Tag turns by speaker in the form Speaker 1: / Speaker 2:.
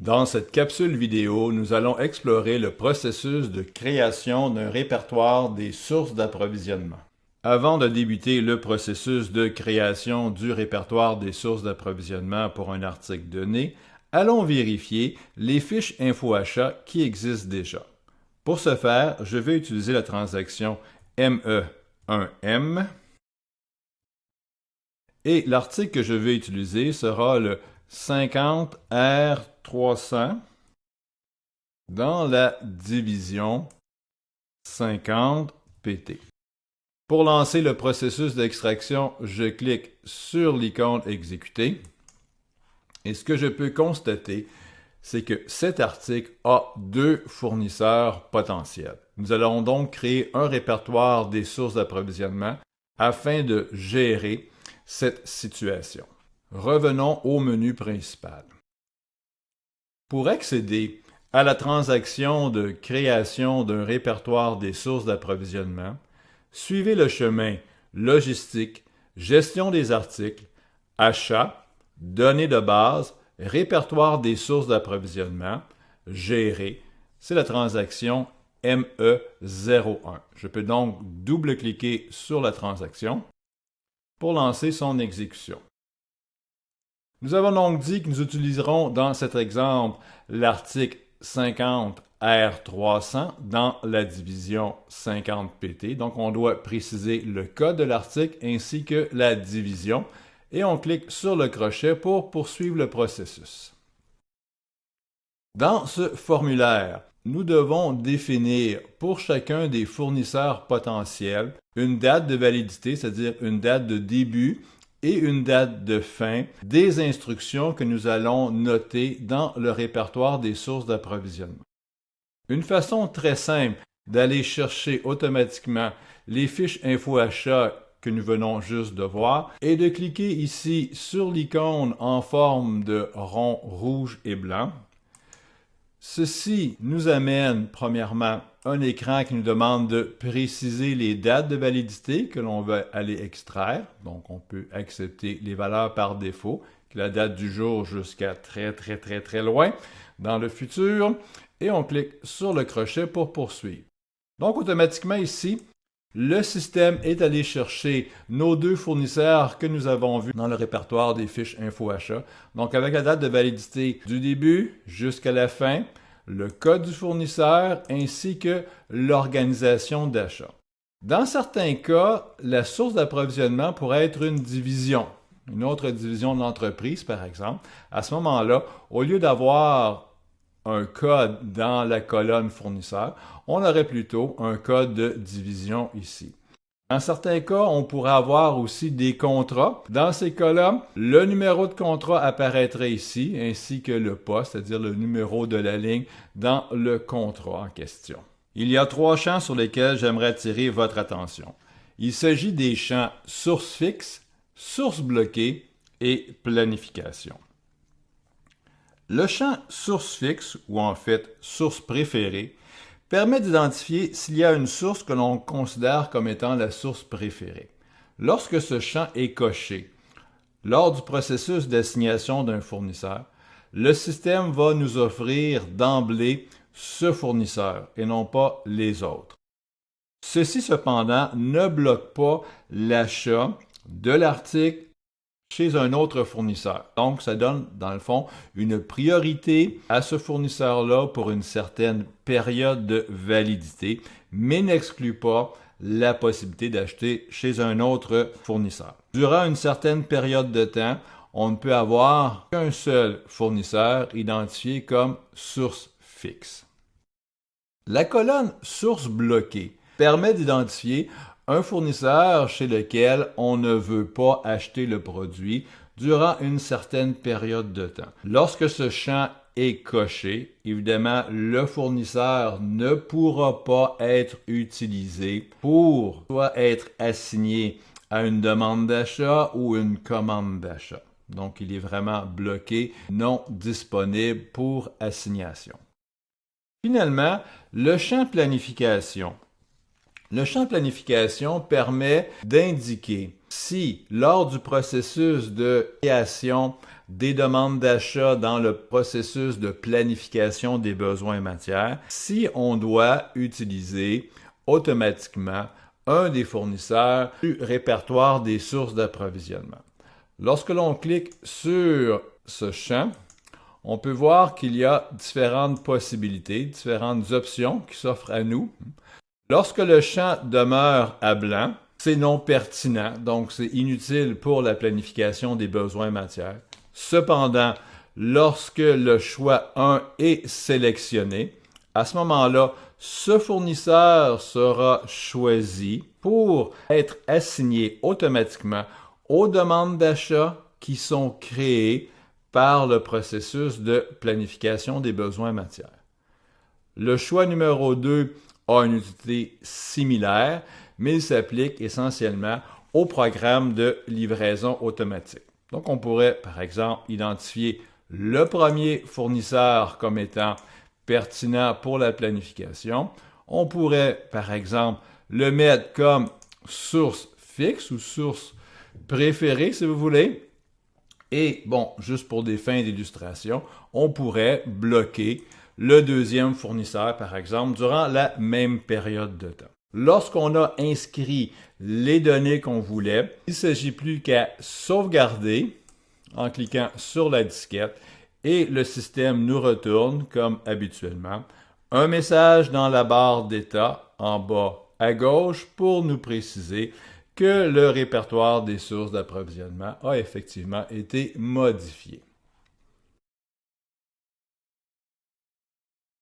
Speaker 1: Dans cette capsule vidéo, nous allons explorer le processus de création d'un répertoire des sources d'approvisionnement. Avant de débuter le processus de création du répertoire des sources d'approvisionnement pour un article donné, allons vérifier les fiches info-achat qui existent déjà. Pour ce faire, je vais utiliser la transaction ME1M et l'article que je vais utiliser sera le 50R300 dans la division 50PT. Pour lancer le processus d'extraction, je clique sur l'icône « Exécuter » et ce que je peux constater, c'est que cet article a deux fournisseurs potentiels. Nous allons donc créer un répertoire des sources d'approvisionnement afin de gérer cette situation. Revenons au menu principal. Pour accéder à la transaction de création d'un répertoire des sources d'approvisionnement, suivez le chemin Logistique, Gestion des articles, Achat, Données de base, Répertoire des sources d'approvisionnement, Gérer. C'est la transaction ME01. Je peux donc double-cliquer sur la transaction pour lancer son exécution. Nous avons donc dit que nous utiliserons dans cet exemple l'article 50R300 dans la division 50PT. Donc, on doit préciser le code de l'article ainsi que la division et on clique sur le crochet pour poursuivre le processus. Dans ce formulaire, nous devons définir pour chacun des fournisseurs potentiels une date de validité, c'est-à-dire une date de début et une date de fin des instructions que nous allons noter dans le répertoire des sources d'approvisionnement. Une façon très simple d'aller chercher automatiquement les fiches info-achat que nous venons juste de voir est de cliquer ici sur l'icône en forme de rond rouge et blanc. Ceci nous amène premièrement un écran qui nous demande de préciser les dates de validité que l'on veut aller extraire. Donc, on peut accepter les valeurs par défaut, la date du jour jusqu'à très loin dans le futur. Et on clique sur le crochet pour poursuivre. Donc, automatiquement ici, le système est allé chercher nos deux fournisseurs que nous avons vus dans le répertoire des fiches info-achat. Donc, avec la date de validité du début jusqu'à la fin, le code du fournisseur ainsi que l'organisation d'achat. Dans certains cas, la source d'approvisionnement pourrait être une division, une autre division de l'entreprise par exemple. À ce moment-là, au lieu d'avoir un code dans la colonne fournisseur, on aurait plutôt un code de division ici. Dans certains cas, on pourrait avoir aussi des contrats. Dans ces cas-là, le numéro de contrat apparaîtrait ici, ainsi que le poste, c'est-à-dire le numéro de la ligne dans le contrat en question. Il y a trois champs sur lesquels j'aimerais attirer votre attention. Il s'agit des champs source fixe, source bloquée et planification. Le champ source fixe, ou en fait source préférée, permet d'identifier s'il y a une source que l'on considère comme étant la source préférée. Lorsque ce champ est coché, lors du processus d'assignation d'un fournisseur, le système va nous offrir d'emblée ce fournisseur et non pas les autres. Ceci cependant ne bloque pas l'achat de l'article chez un autre fournisseur. Donc, ça donne, dans le fond, une priorité à ce fournisseur-là pour une certaine période de validité, mais n'exclut pas la possibilité d'acheter chez un autre fournisseur. Durant une certaine période de temps, on ne peut avoir qu'un seul fournisseur identifié comme source fixe. La colonne « Source bloquée » permet d'identifier un fournisseur chez lequel on ne veut pas acheter le produit durant une certaine période de temps. Lorsque ce champ est coché, évidemment, le fournisseur ne pourra pas être utilisé pour soit être assigné à une demande d'achat ou une commande d'achat. Donc, il est vraiment bloqué, non disponible pour assignation. Finalement, le champ planification Le champ de planification permet d'indiquer si, lors du processus de création des demandes d'achat dans le processus de planification des besoins matières, si on doit utiliser automatiquement un des fournisseurs du répertoire des sources d'approvisionnement. Lorsque l'on clique sur ce champ, on peut voir qu'il y a différentes possibilités, différentes options qui s'offrent à nous. Lorsque le champ demeure à blanc, c'est non pertinent, donc c'est inutile pour la planification des besoins matières. Cependant, lorsque le choix 1 est sélectionné, à ce moment-là, ce fournisseur sera choisi pour être assigné automatiquement aux demandes d'achat qui sont créées par le processus de planification des besoins matières. Le choix numéro 2 a une utilité similaire, mais il s'applique essentiellement au programme de livraison automatique. Donc, on pourrait, par exemple, identifier le premier fournisseur comme étant pertinent pour la planification. On pourrait, par exemple, le mettre comme source fixe ou source préférée, si vous voulez. Et, bon, juste pour des fins d'illustration, on pourrait bloquer le deuxième fournisseur, par exemple, durant la même période de temps. Lorsqu'on a inscrit les données qu'on voulait, il ne s'agit plus qu'à sauvegarder en cliquant sur la disquette et le système nous retourne, comme habituellement, un message dans la barre d'état en bas à gauche pour nous préciser que le répertoire des sources d'approvisionnement a effectivement été modifié.